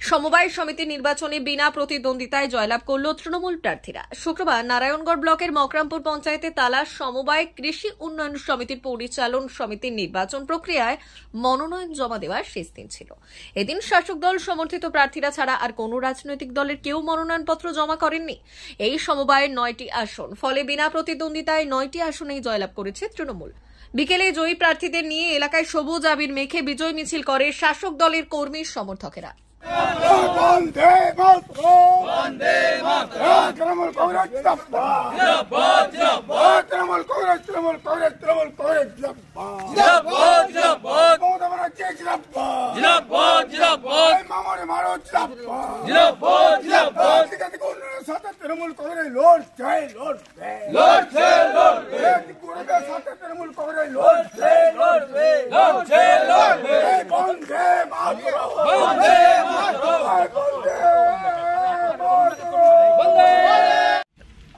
সমবায় সমিতি নির্বাচনে বিনা প্রতিদ্বন্দ্বিতায় জয়লাভ করল তৃণমূল প্রার্থীরা। শুক্রবার নারায়ণগড় ব্লকের মকরামপুর পঞ্চায়েতে তালা সমবায় কৃষি উন্নয়ন সমিতির পরিচালন সমিতির নির্বাচন প্রক্রিয়ায় মনোনয়ন জমা দেওয়ার শেষ দিন ছিল। এদিন শাসক দল সমর্থিত প্রার্থীরা ছাড়া আর কোনো রাজনৈতিক দলের কেউ মনোনয়নপত্র জমা করেননি। এই সমবায়ের 9টি আসন, ফলে বিনা প্রতিদ্বন্দ্বিতায় 9টি আসনেই জয়লাভ করেছে তৃণমূল। বিকেলে জয়ী প্রার্থীদের নিয়ে এলাকায় সবুজ আবির মেখে বিজয় মিছিল করে শাসক দলের কর্মী সমর্থকেরা। বন্দে মাতরম, তৃণমূল কংগ্রেস জিন্দাবাদ, জিন্দাবাদ, জিন্দাবাদ, তৃণমূল কংগ্রেস, তৃণমূল কংগ্রেস, তৃণমূল কংগ্রেস জিন্দাবাদ, জিন্দাবাদ, জিন্দাবাদ, মমতা ব্যানার্জি জিন্দাবাদ, জিন্দাবাদ, জিন্দাবাদ, মামনি মারো জিন্দাবাদ, জিন্দাবাদ, জিন্দাবাদ, ত্রিকাতিক উন্নয়নের সাথে তৃণমূল কংগ্রেস লড়ছে, লড়বে, লড়ছে, লড়বে, ত্রিপুরার সাথে তৃণমূল কংগ্রেস লড়ছে, লড়বে, লড়ছে, লড়বে, বন্দে মাতরম, বন্দে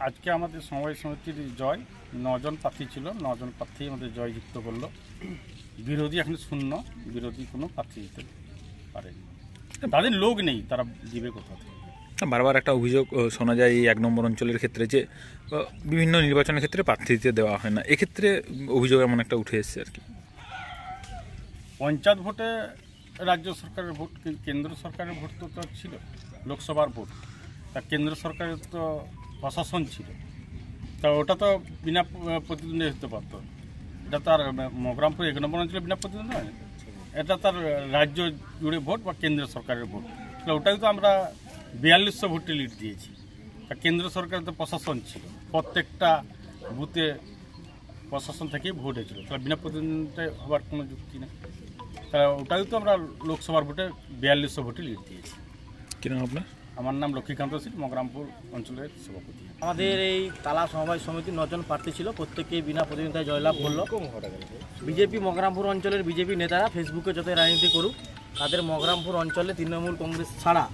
আজকে আমাদের সমবায় সমিতির জয়, 9 জন প্রার্থী ছিল, 9 জন প্রার্থী আমাদের জয় যুক্ত করলো। বিরোধী এখন শূন্য, বিরোধী কোনো প্রার্থী দিতে পারেনি, তাদের লোক নেই, তারা দিবে কোথা থেকে। বারবার একটা অভিযোগ শোনা যায় এই 1 নম্বর অঞ্চলের ক্ষেত্রে যে বিভিন্ন নির্বাচনের ক্ষেত্রে প্রার্থী দিতে দেওয়া হয় না, এক্ষেত্রে অভিযোগ এমন একটা উঠে এসেছে আর কি। পঞ্চায়েত ভোটে রাজ্য সরকারের ভোট, কেন্দ্র সরকারের ভোট তো ছিল, লোকসভার ভোট, তা কেন্দ্র সরকারের তো প্রশাসন ছিল, তা ওটা তো বিনা প্রতিদ্বন্দ্বী হতে পারত। এটা তার মকরামপুর 1 নম্বর অঞ্চলে বিনা প্রতিদ্বন্দ্বী নয়, এটা তার রাজ্য জুড়ে ভোট বা কেন্দ্র সরকারের ভোট, তাহলে ওটাই তো আমরা 4200 ভোটে লিড দিয়েছি। তা কেন্দ্র সরকারের তো প্রশাসন ছিল, প্রত্যেকটা বুথে প্রশাসন থেকেই ভোট হয়েছিল, তাহলে বিনা প্রতিদ্বন্দ্বিতা হওয়ার কোনো যুক্তি নেই। ওটাই তো আমরা লোকসভার ভোটে 4200 ভোটে লিড দিয়েছি। কি নাম আপনার? আমার নাম লক্ষ্মীকান্ত সিং, মকরামপুর অঞ্চলের সভাপতি। আমাদের এই তালা সমবায় সমিতির 9 জন প্রার্থী ছিল, প্রত্যেকেই বিনা প্রতিদ্বন্দ্বিতায় জয়লাভ করলো। বিজেপি মকরামপুর অঞ্চলের বিজেপি নেতারা ফেসবুকে যত রাজনীতি করুক, তাদের মকরামপুর অঞ্চলে তৃণমূল কংগ্রেস ছাড়া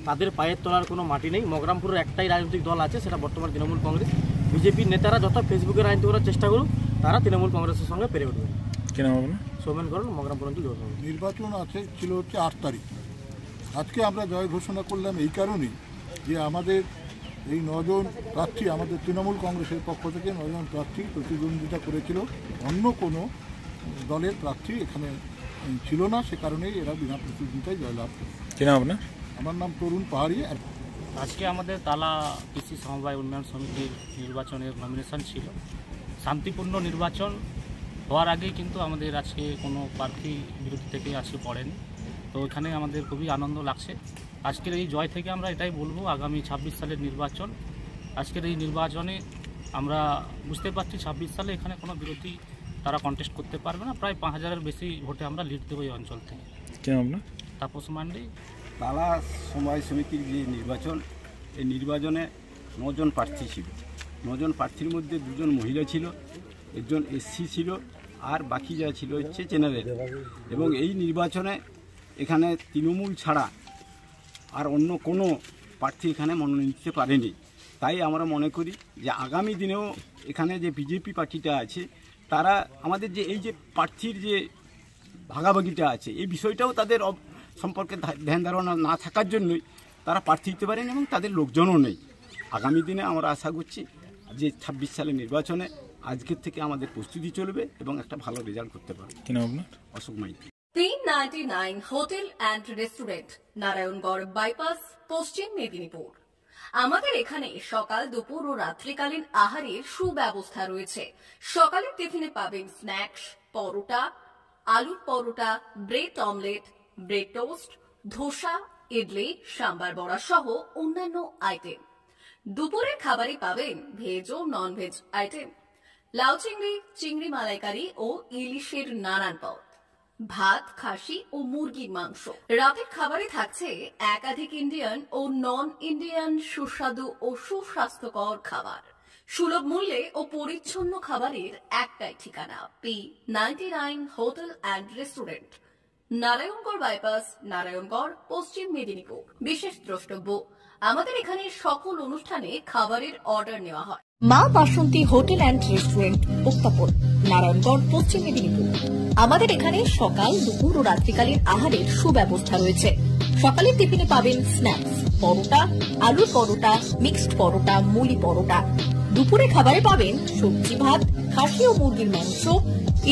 তাদের পায়ের তোলার কোনো মাটি নেই। মকরামপুরের একটাই রাজনৈতিক দল আছে, সেটা বর্তমান তৃণমূল কংগ্রেস। বিজেপির নেতারা যত ফেসবুকে রাজনীতি করার চেষ্টা করুক, তারা তৃণমূল কংগ্রেসের সঙ্গে পেরে উঠবে। কি নাম আপনার? সৌমেন করুন, মকরামপুর অঞ্চল। নির্বাচন ছিল 8 তারিখ। আজকে আমরা জয় ঘোষণা করলাম এই কারণেই যে আমাদের এই 9 জন প্রার্থী, আমাদের তৃণমূল কংগ্রেসের পক্ষ থেকে 9 জন প্রার্থী প্রতিদ্বন্দ্বিতা করেছিল, অন্য কোনো দলের প্রার্থী এখানে ছিল না, সে কারণেই এরা বিনা প্রতিদ্বন্দ্বিতায় জয়লাভ করে। কি নাম আপনার? আমার নাম তরুণ পাহাড়ি। আজকে আমাদের তালা কৃষি সমবায় উন্নয়ন সমিতির নির্বাচনের নমিনেশন ছিল। শান্তিপূর্ণ নির্বাচন হওয়ার আগেই কিন্তু আমাদের আজকে কোনো প্রার্থী বিরোধী থেকে আজকে পড়েনি, তো এখানে আমাদের খুবই আনন্দ লাগছে। আজকের এই জয় থেকে আমরা এটাই বলবো, আগামী 26 সালের নির্বাচন, আজকের এই নির্বাচনে আমরা বুঝতে পারছি 26 সালে এখানে কোনো বিরোধী তারা কন্টেস্ট করতে পারবে না। প্রায় 5000-এর বেশি ভোটে আমরা লিড দেবো এই অঞ্চল থেকে। কি নাম আপনার? তাপস মান্ডি। তালা সমবায় সমিতির যে নির্বাচন, এই নির্বাচনে 9 জন প্রার্থী ছিল। 9 জন প্রার্থীর মধ্যে 2 জন মহিলা ছিল, 1 জন এসসি ছিল, আর বাকি যা ছিল হচ্ছে জেনারেল। এবং এই নির্বাচনে এখানে তৃণমূল ছাড়া আর অন্য কোনো প্রার্থী এখানে মনোনয়ন দিতে পারেনি। তাই আমরা মনে করি যে আগামী দিনেও এখানে যে বিজেপি পার্টিটা আছে, তারা আমাদের যে এই যে প্রার্থীর যে ভাগাভাগিটা আছে, এই বিষয়টাও তাদের সম্পর্কে ধ্যান ধারণা না থাকার জন্যই তারা প্রার্থী দিতে পারেন এবং তাদের লোকজনও নেই। আগামী দিনে আমরা আশা করছি যে 26 সালের নির্বাচনে আজকের থেকে আমাদের প্রস্তুতি চলবে এবং একটা ভালো রেজাল্ট করতে পারবে। কি নাম আপনার? Ashok Maiti. 399 hotel and restaurant, Narayangarh bypass, Paschim Medinipur. আমাদের এখানে সকাল, দুপুর ও রাত্রিকালীন আহারের সুব্যবস্থা রয়েছে। সকালের টিফিনে পাবেন স্ন্যাক্স, পরোটা, আলুর paratha, bread omelette, bread toast, dosa, idli, sambar vada সহ অন্যান্য আইটেম। দুপুরের খাবারে পাবেন ভেজ ও নন ভেজ আইটেম, লাউ চিংড়ি, চিংড়ি মালাইকারি ও ইলিশের নানান পদ, ভাত, খাসি ও মুরগির মাংস। রাতের খাবারে থাকছে একাধিক ইন্ডিয়ান ও নন ইন্ডিয়ান সুস্বাদু ও সুস্বাস্থ্যকর খাবার। সুলভ মূল্যে ও পরিচ্ছন্ন খাবারের একটাই ঠিকানা, P99 hotel and restaurant, Narayangarh bypass, Narayangarh, পশ্চিম মেদিনীপুর। বিশেষ দ্রষ্টব্য, আমাদের এখানে সকল অনুষ্ঠানে খাবারের অর্ডার নেওয়া হয়। মা বাসন্তী হোটেল অ্যান্ড রেস্টুরেন্ট, উত্তাপন, নারায়ণগড়, পশ্চিম মেদিনীপুর। আমাদের এখানে সকাল, দুপুর ও রাত্রিকালীন আহারের সুব্যবস্থা রয়েছে। সকালের টিফিনে পাবেন স্ন্যাক্স, পরোটা, আলুর পরোটা, মিক্সড পরোটা, মুলি পরোটা। দুপুরে খাবারে পাবেন সবজি ভাত, খাসি ও মুরগির মাংস,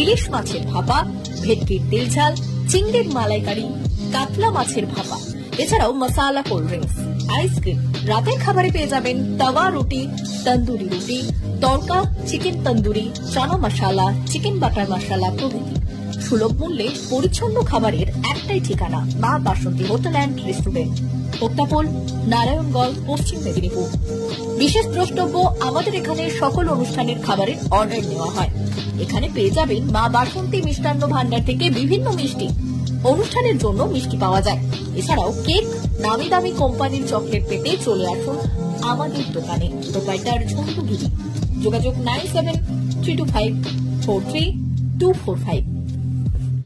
ইলিশ মাছের ভাপা, ভেটকির তেল ঝাল, চিংড়ির মালাইকারি, কাতলা মাছের ভাপা, এছাড়াও মশালা কোল্ড ড্রিঙ্কস, আইসক্রিম। রাতের খাবারে পেয়ে যাবেন তাওয়া রুটি, তন্দুরি রুটি, তড়কা, চিকেন তন্দুরি, চানা মশালা, চিকেন বাটার মশালা প্রভৃতি। সুলভ মূল্যে পরিচ্ছন্ন খাবারের একটাই ঠিকানা, মা বাসন্তী হোটেল অ্যান্ড রেস্টুরেন্ট, উত্তাপন, নারায়ণগড়, পশ্চিম মেদিনীপুর। বিশেষ দ্রষ্টব্য, আমাদের এখানে সকল অনুষ্ঠানের খাবারের অর্ডার নেওয়া হয়। এখানে পেয়ে যাবেন মা বাসন্তী মিষ্টান্ন ভান্ডার থেকে বিভিন্ন মিষ্টি। অনুষ্ঠানের জন্য মিষ্টি পাওয়া যায়। এছাড়াও কেক, নামি দামি কোম্পানির চকলেট পেতে চলে আসুন আমাদের দোকানে। প্রোপাইটার ঝন্টু গিরি। যোগাযোগ 9732543245।